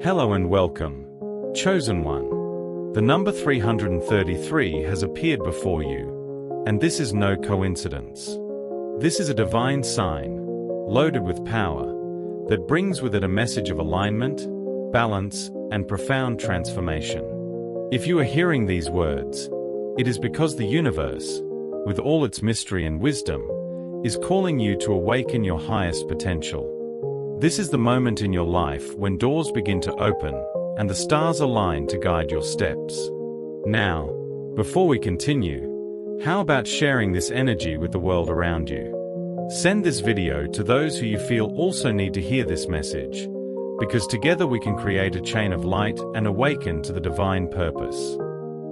Hello and welcome, Chosen One. The number 333 has appeared before you, and this is no coincidence. This is a divine sign, loaded with power, that brings with it a message of alignment, balance, and profound transformation. If you are hearing these words, it is because the universe, with all its mystery and wisdom, is calling you to awaken your highest potential. This is the moment in your life when doors begin to open and the stars align to guide your steps. Now, before we continue, how about sharing this energy with the world around you? Send this video to those who you feel also need to hear this message, because together we can create a chain of light and awaken to the divine purpose.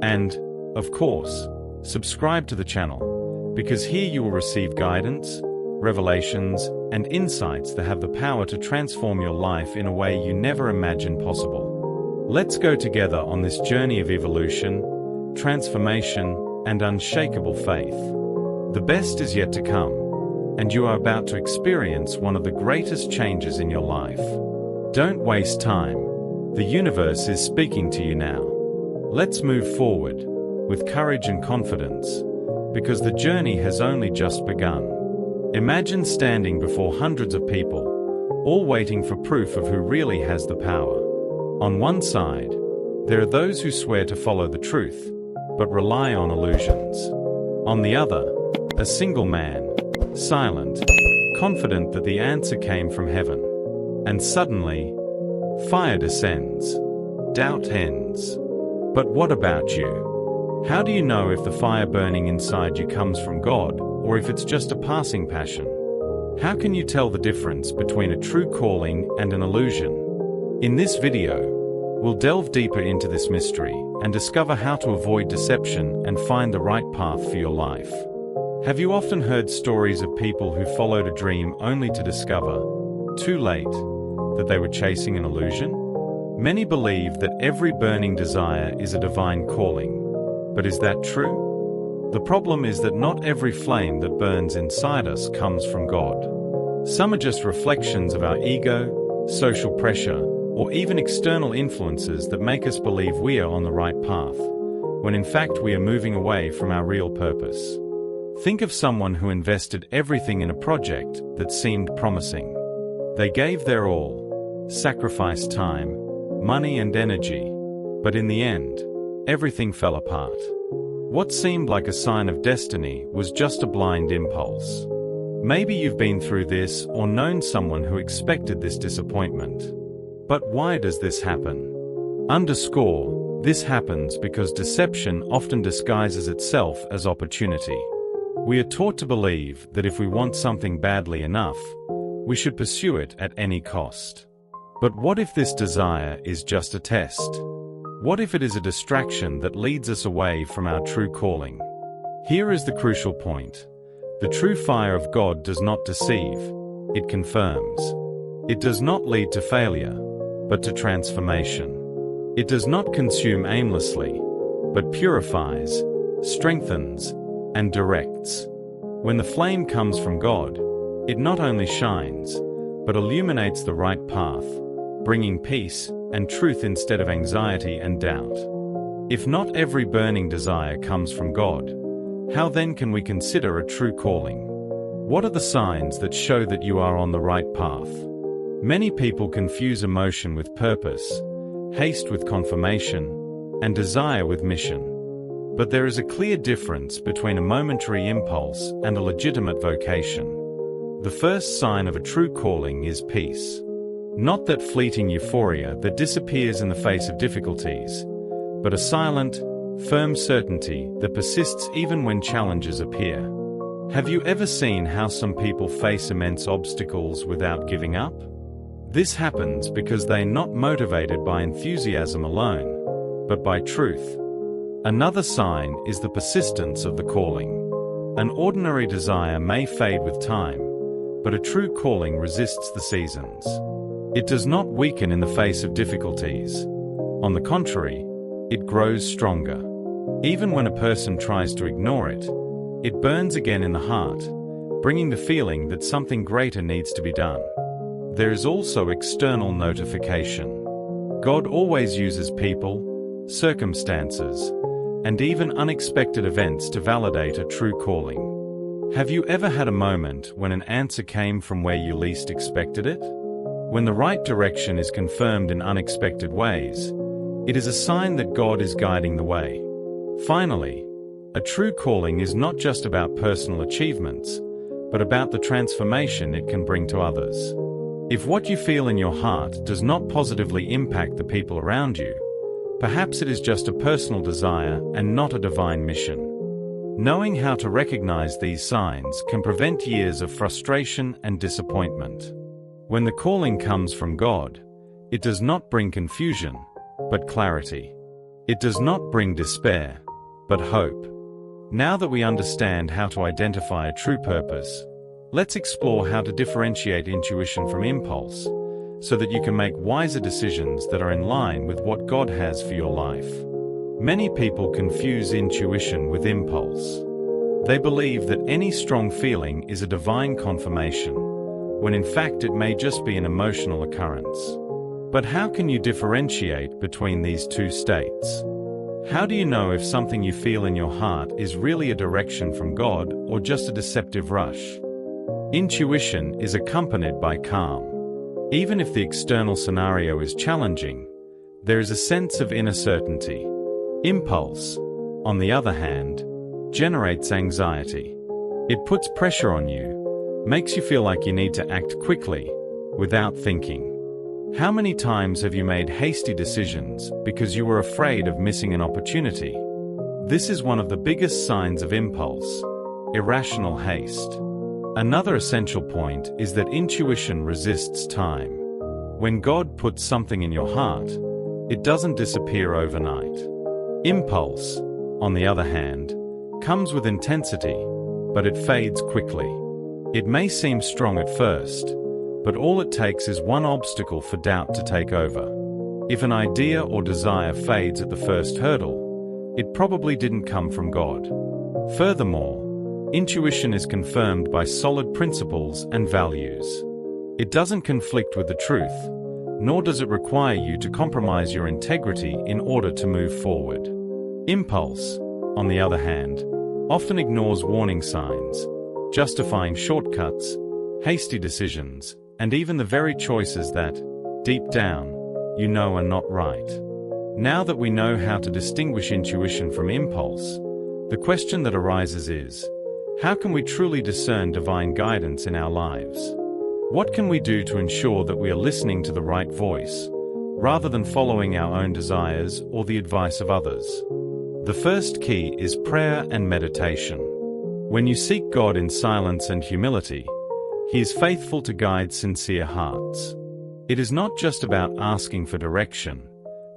And, of course, subscribe to the channel, because here you will receive guidance, revelations, and insights that have the power to transform your life in a way you never imagined possible. Let's go together on this journey of evolution, transformation, and unshakable faith. The best is yet to come, and you are about to experience one of the greatest changes in your life. Don't waste time. The universe is speaking to you now. Let's move forward, with courage and confidence, because the journey has only just begun. Imagine standing before hundreds of people, all waiting for proof of who really has the power. On one side, there are those who swear to follow the truth, but rely on illusions. On the other, a single man, silent, confident that the answer came from heaven. And suddenly, fire descends. Doubt ends. But what about you? How do you know if the fire burning inside you comes from God, or if it's just a passing passion? How can you tell the difference between a true calling and an illusion? In this video, we'll delve deeper into this mystery and discover how to avoid deception and find the right path for your life. Have you often heard stories of people who followed a dream only to discover, too late, that they were chasing an illusion? Many believe that every burning desire is a divine calling. But is that true? The problem is that not every flame that burns inside us comes from God. Some are just reflections of our ego, social pressure, or even external influences that make us believe we are on the right path, when in fact we are moving away from our real purpose. Think of someone who invested everything in a project that seemed promising. They gave their all, sacrificed time, money and energy, but in the end, everything fell apart. What seemed like a sign of destiny was just a blind impulse. Maybe you've been through this or known someone who expected this disappointment. But why does this happen? This happens because deception often disguises itself as opportunity. We are taught to believe that if we want something badly enough, we should pursue it at any cost. But what if this desire is just a test? What if it is a distraction that leads us away from our true calling? Here is the crucial point. The true fire of God does not deceive, it confirms. It does not lead to failure, but to transformation. It does not consume aimlessly, but purifies, strengthens, and directs. When the flame comes from God, it not only shines, but illuminates the right path, bringing peace and truth instead of anxiety and doubt. If not every burning desire comes from God, how then can we consider a true calling? What are the signs that show that you are on the right path? Many people confuse emotion with purpose, haste with confirmation, and desire with mission. But there is a clear difference between a momentary impulse and a legitimate vocation. The first sign of a true calling is peace. Not that fleeting euphoria that disappears in the face of difficulties, but a silent, firm certainty that persists even when challenges appear. Have you ever seen how some people face immense obstacles without giving up? This happens because they are not motivated by enthusiasm alone, but by truth. Another sign is the persistence of the calling. An ordinary desire may fade with time, but a true calling resists the seasons. It does not weaken in the face of difficulties. On the contrary, it grows stronger. Even when a person tries to ignore it, it burns again in the heart, bringing the feeling that something greater needs to be done. There is also external notification. God always uses people, circumstances, and even unexpected events to validate a true calling. Have you ever had a moment when an answer came from where you least expected it? When the right direction is confirmed in unexpected ways, it is a sign that God is guiding the way. Finally, a true calling is not just about personal achievements, but about the transformation it can bring to others. If what you feel in your heart does not positively impact the people around you, perhaps it is just a personal desire and not a divine mission. Knowing how to recognize these signs can prevent years of frustration and disappointment. When the calling comes from God, it does not bring confusion, but clarity. It does not bring despair, but hope. Now that we understand how to identify a true purpose, let's explore how to differentiate intuition from impulse, so that you can make wiser decisions that are in line with what God has for your life. Many people confuse intuition with impulse. They believe that any strong feeling is a divine confirmation, when in fact it may just be an emotional occurrence. But how can you differentiate between these two states? How do you know if something you feel in your heart is really a direction from God or just a deceptive rush? Intuition is accompanied by calm. Even if the external scenario is challenging, there is a sense of inner certainty. Impulse, on the other hand, generates anxiety. It puts pressure on you, makes you feel like you need to act quickly, without thinking. How many times have you made hasty decisions because you were afraid of missing an opportunity? This is one of the biggest signs of impulse, irrational haste. Another essential point is that intuition resists time. When God puts something in your heart, it doesn't disappear overnight. Impulse, on the other hand, comes with intensity, but it fades quickly. It may seem strong at first, but all it takes is one obstacle for doubt to take over. If an idea or desire fades at the first hurdle, it probably didn't come from God. Furthermore, intuition is confirmed by solid principles and values. It doesn't conflict with the truth, nor does it require you to compromise your integrity in order to move forward. Impulse, on the other hand, often ignores warning signs, justifying shortcuts, hasty decisions, and even the very choices that, deep down, you know are not right. Now that we know how to distinguish intuition from impulse, the question that arises is, how can we truly discern divine guidance in our lives? What can we do to ensure that we are listening to the right voice, rather than following our own desires or the advice of others? The first key is prayer and meditation. When you seek God in silence and humility, He is faithful to guide sincere hearts. It is not just about asking for direction,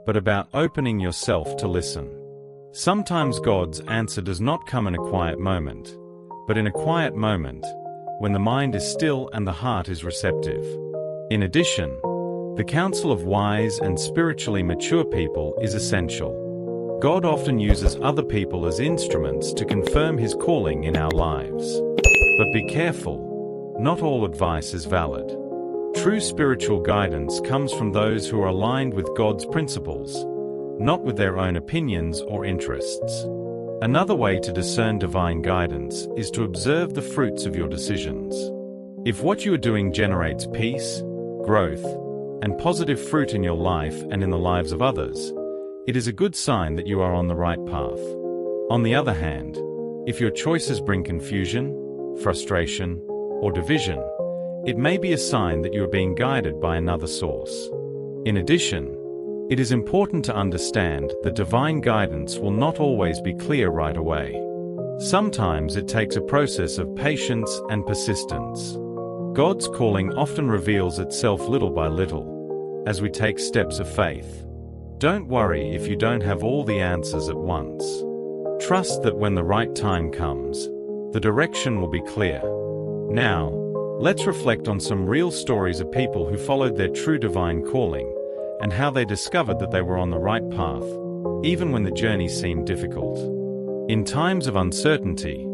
but about opening yourself to listen. Sometimes God's answer does not come in a quiet moment, but in a quiet moment, when the mind is still and the heart is receptive. In addition, the counsel of wise and spiritually mature people is essential. God often uses other people as instruments to confirm His calling in our lives. But be careful. Not all advice is valid. True spiritual guidance comes from those who are aligned with God's principles, not with their own opinions or interests. Another way to discern divine guidance is to observe the fruits of your decisions. If what you are doing generates peace, growth, and positive fruit in your life and in the lives of others, it is a good sign that you are on the right path. On the other hand, if your choices bring confusion, frustration, or division, it may be a sign that you are being guided by another source. In addition, it is important to understand that divine guidance will not always be clear right away. Sometimes it takes a process of patience and persistence. God's calling often reveals itself little by little, as we take steps of faith. Don't worry if you don't have all the answers at once. Trust that when the right time comes, the direction will be clear. Now, let's reflect on some real stories of people who followed their true divine calling and how they discovered that they were on the right path, even when the journey seemed difficult. In times of uncertainty,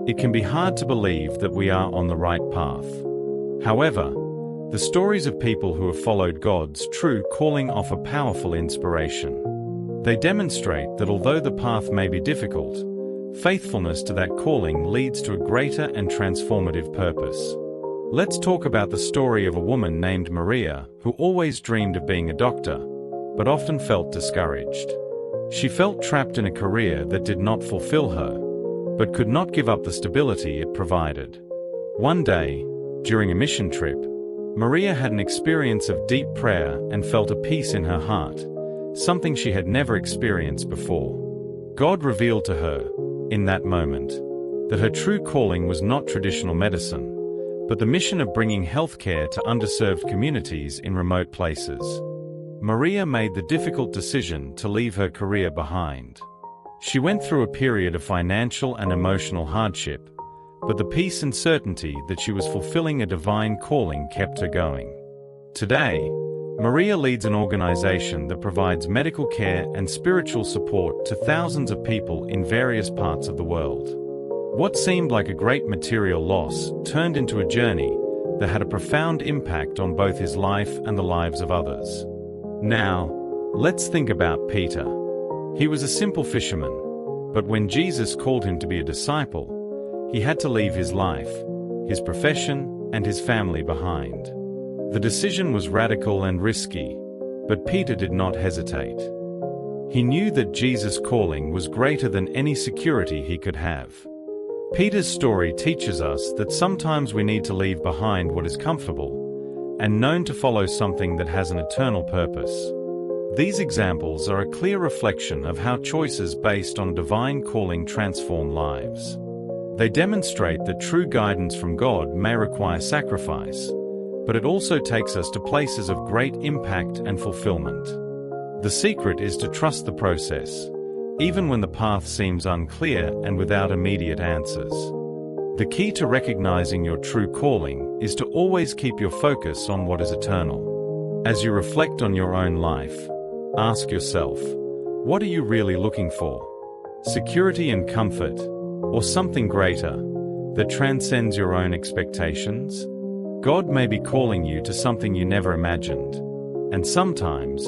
it can be hard to believe that we are on the right path. However, The stories of people who have followed God's true calling offer powerful inspiration. They demonstrate that although the path may be difficult, faithfulness to that calling leads to a greater and transformative purpose. Let's talk about the story of a woman named Maria who always dreamed of being a doctor, but often felt discouraged. She felt trapped in a career that did not fulfill her, but could not give up the stability it provided. One day, during a mission trip, Maria had an experience of deep prayer and felt a peace in her heart, something she had never experienced before. God revealed to her, in that moment, that her true calling was not traditional medicine, but the mission of bringing healthcare to underserved communities in remote places. Maria made the difficult decision to leave her career behind. She went through a period of financial and emotional hardship, but the peace and certainty that she was fulfilling a divine calling kept her going. Today, Maria leads an organization that provides medical care and spiritual support to thousands of people in various parts of the world. What seemed like a great material loss turned into a journey that had a profound impact on both his life and the lives of others. Now, let's think about Peter. He was a simple fisherman, but when Jesus called him to be a disciple, he had to leave his life, his profession, and his family behind. The decision was radical and risky, but Peter did not hesitate. He knew that Jesus' calling was greater than any security he could have. Peter's story teaches us that sometimes we need to leave behind what is comfortable and known to follow something that has an eternal purpose. These examples are a clear reflection of how choices based on divine calling transform lives. They demonstrate that true guidance from God may require sacrifice, but it also takes us to places of great impact and fulfillment. The secret is to trust the process, even when the path seems unclear and without immediate answers. The key to recognizing your true calling is to always keep your focus on what is eternal. As you reflect on your own life, ask yourself, what are you really looking for? Security and comfort, or something greater that transcends your own expectations? God may be calling you to something you never imagined, and sometimes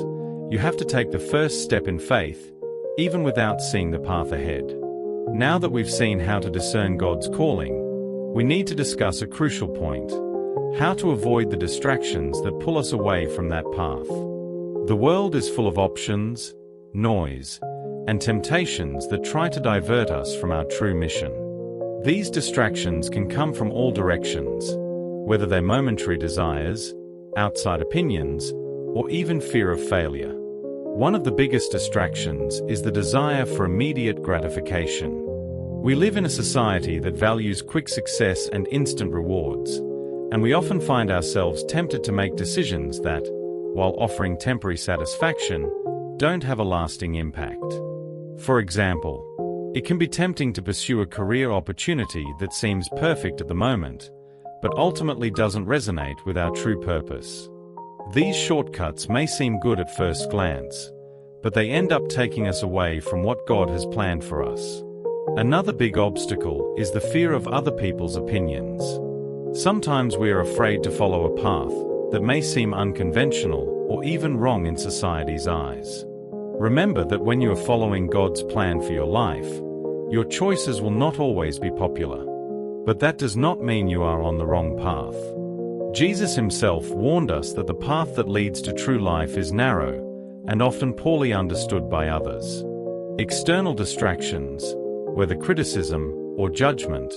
you have to take the first step in faith, even without seeing the path ahead. Now that we've seen how to discern God's calling, we need to discuss a crucial point: how to avoid the distractions that pull us away from that path. The world is full of options, noise, and temptations that try to divert us from our true mission. These distractions can come from all directions, whether they're momentary desires, outside opinions, or even fear of failure. One of the biggest distractions is the desire for immediate gratification. We live in a society that values quick success and instant rewards, and we often find ourselves tempted to make decisions that, while offering temporary satisfaction, don't have a lasting impact. For example, it can be tempting to pursue a career opportunity that seems perfect at the moment, but ultimately doesn't resonate with our true purpose. These shortcuts may seem good at first glance, but they end up taking us away from what God has planned for us. Another big obstacle is the fear of other people's opinions. Sometimes we are afraid to follow a path that may seem unconventional or even wrong in society's eyes. Remember that when you are following God's plan for your life, your choices will not always be popular. But that does not mean you are on the wrong path. Jesus himself warned us that the path that leads to true life is narrow and often poorly understood by others. External distractions, whether criticism or judgment,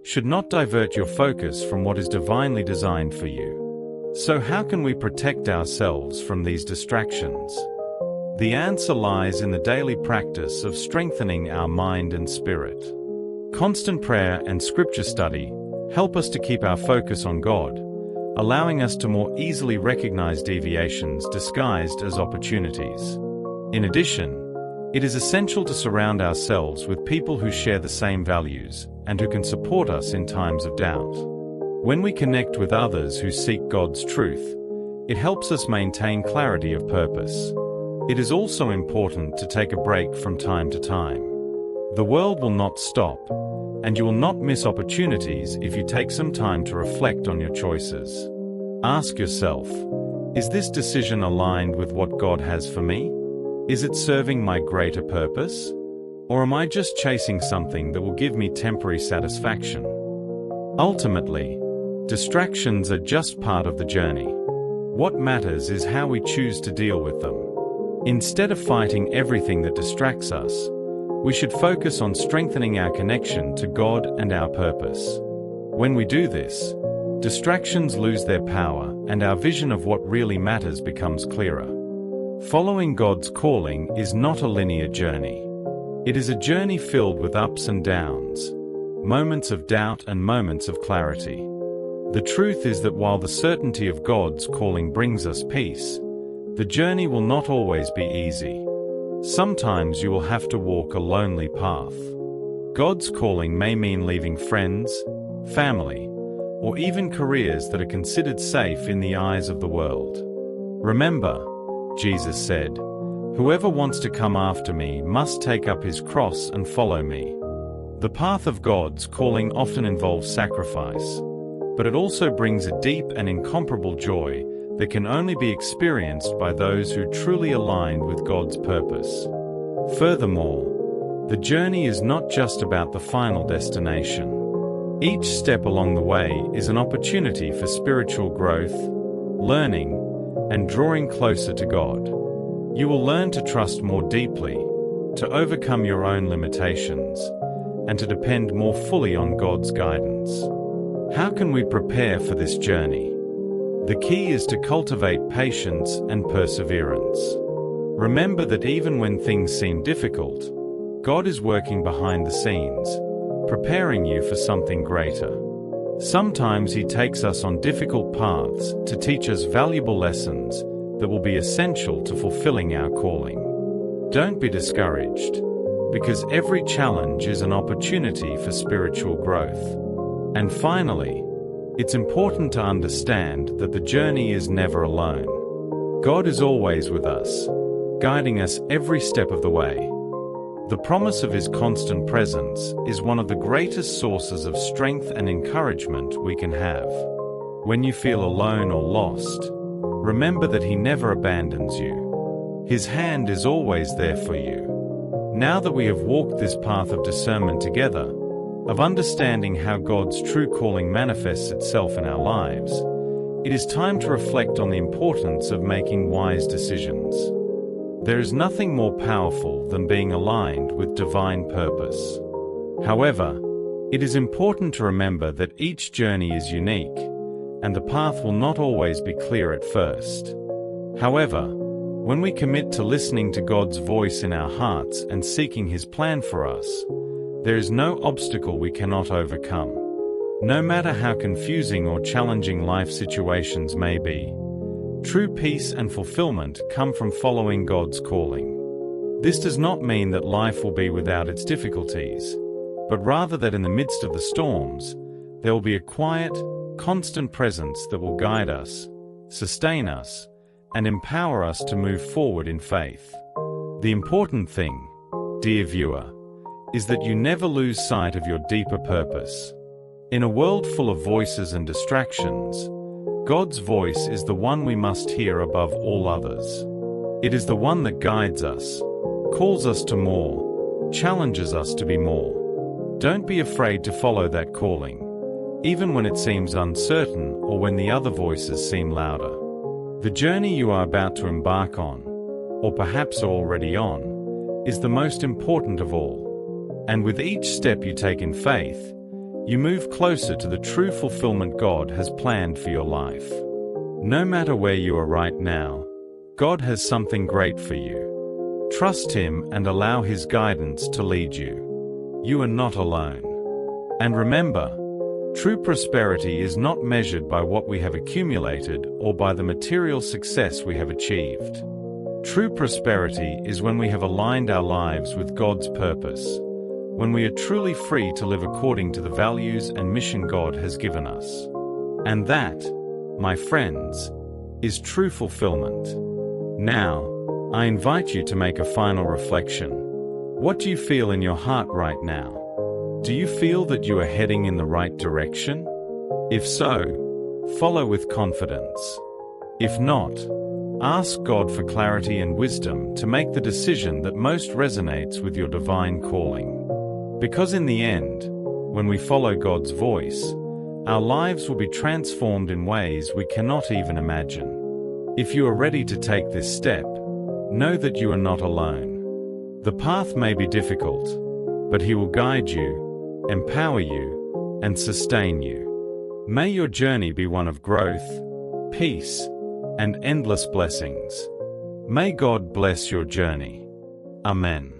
should not divert your focus from what is divinely designed for you. So how can we protect ourselves from these distractions? The answer lies in the daily practice of strengthening our mind and spirit. Constant prayer and scripture study help us to keep our focus on God, allowing us to more easily recognize deviations disguised as opportunities. In addition, it is essential to surround ourselves with people who share the same values and who can support us in times of doubt. When we connect with others who seek God's truth, it helps us maintain clarity of purpose. It is also important to take a break from time to time. The world will not stop, and you will not miss opportunities if you take some time to reflect on your choices. Ask yourself, is this decision aligned with what God has for me? Is it serving my greater purpose? Or am I just chasing something that will give me temporary satisfaction? Ultimately, distractions are just part of the journey. What matters is how we choose to deal with them. Instead of fighting everything that distracts us, we should focus on strengthening our connection to God and our purpose. When we do this, distractions lose their power and our vision of what really matters becomes clearer. Following God's calling is not a linear journey. It is a journey filled with ups and downs, moments of doubt and moments of clarity. The truth is that while the certainty of God's calling brings us peace, the journey will not always be easy. Sometimes you will have to walk a lonely path. God's calling may mean leaving friends, family, or even careers that are considered safe in the eyes of the world. Remember, Jesus said, "Whoever wants to come after me must take up his cross and follow me." The path of God's calling often involves sacrifice, but it also brings a deep and incomparable joy that can only be experienced by those who truly align with God's purpose. Furthermore, the journey is not just about the final destination. Each step along the way is an opportunity for spiritual growth, learning, and drawing closer to God. You will learn to trust more deeply, to overcome your own limitations, and to depend more fully on God's guidance. How can we prepare for this journey? The key is to cultivate patience and perseverance. Remember that even when things seem difficult, God is working behind the scenes, preparing you for something greater. Sometimes He takes us on difficult paths to teach us valuable lessons that will be essential to fulfilling our calling. Don't be discouraged, because every challenge is an opportunity for spiritual growth. And finally, it's important to understand that the journey is never alone. God is always with us, guiding us every step of the way. The promise of His constant presence is one of the greatest sources of strength and encouragement we can have. When you feel alone or lost, remember that He never abandons you. His hand is always there for you. Now that we have walked this path of discernment together, of understanding how God's true calling manifests itself in our lives, it is time to reflect on the importance of making wise decisions. There is nothing more powerful than being aligned with divine purpose. However, it is important to remember that each journey is unique, and the path will not always be clear at first. However, when we commit to listening to God's voice in our hearts and seeking His plan for us, there is no obstacle we cannot overcome. No matter how confusing or challenging life situations may be, true peace and fulfillment come from following God's calling. This does not mean that life will be without its difficulties, but rather that in the midst of the storms, there will be a quiet, constant presence that will guide us, sustain us, and empower us to move forward in faith. The important thing, dear viewer, is that you never lose sight of your deeper purpose. In a world full of voices and distractions, God's voice is the one we must hear above all others. It is the one that guides us, calls us to more, challenges us to be more. Don't be afraid to follow that calling, even when it seems uncertain or when the other voices seem louder. The journey you are about to embark on, or perhaps are already on, is the most important of all. And with each step you take in faith, you move closer to the true fulfillment God has planned for your life. No matter where you are right now, God has something great for you. Trust Him and allow His guidance to lead you. You are not alone. And remember, true prosperity is not measured by what we have accumulated or by the material success we have achieved. True prosperity is when we have aligned our lives with God's purpose, when we are truly free to live according to the values and mission God has given us. And that, my friends, is true fulfillment. Now, I invite you to make a final reflection. What do you feel in your heart right now? Do you feel that you are heading in the right direction? If so, follow with confidence. If not, ask God for clarity and wisdom to make the decision that most resonates with your divine calling. Because in the end, when we follow God's voice, our lives will be transformed in ways we cannot even imagine. If you are ready to take this step, know that you are not alone. The path may be difficult, but He will guide you, empower you, and sustain you. May your journey be one of growth, peace, and endless blessings. May God bless your journey. Amen.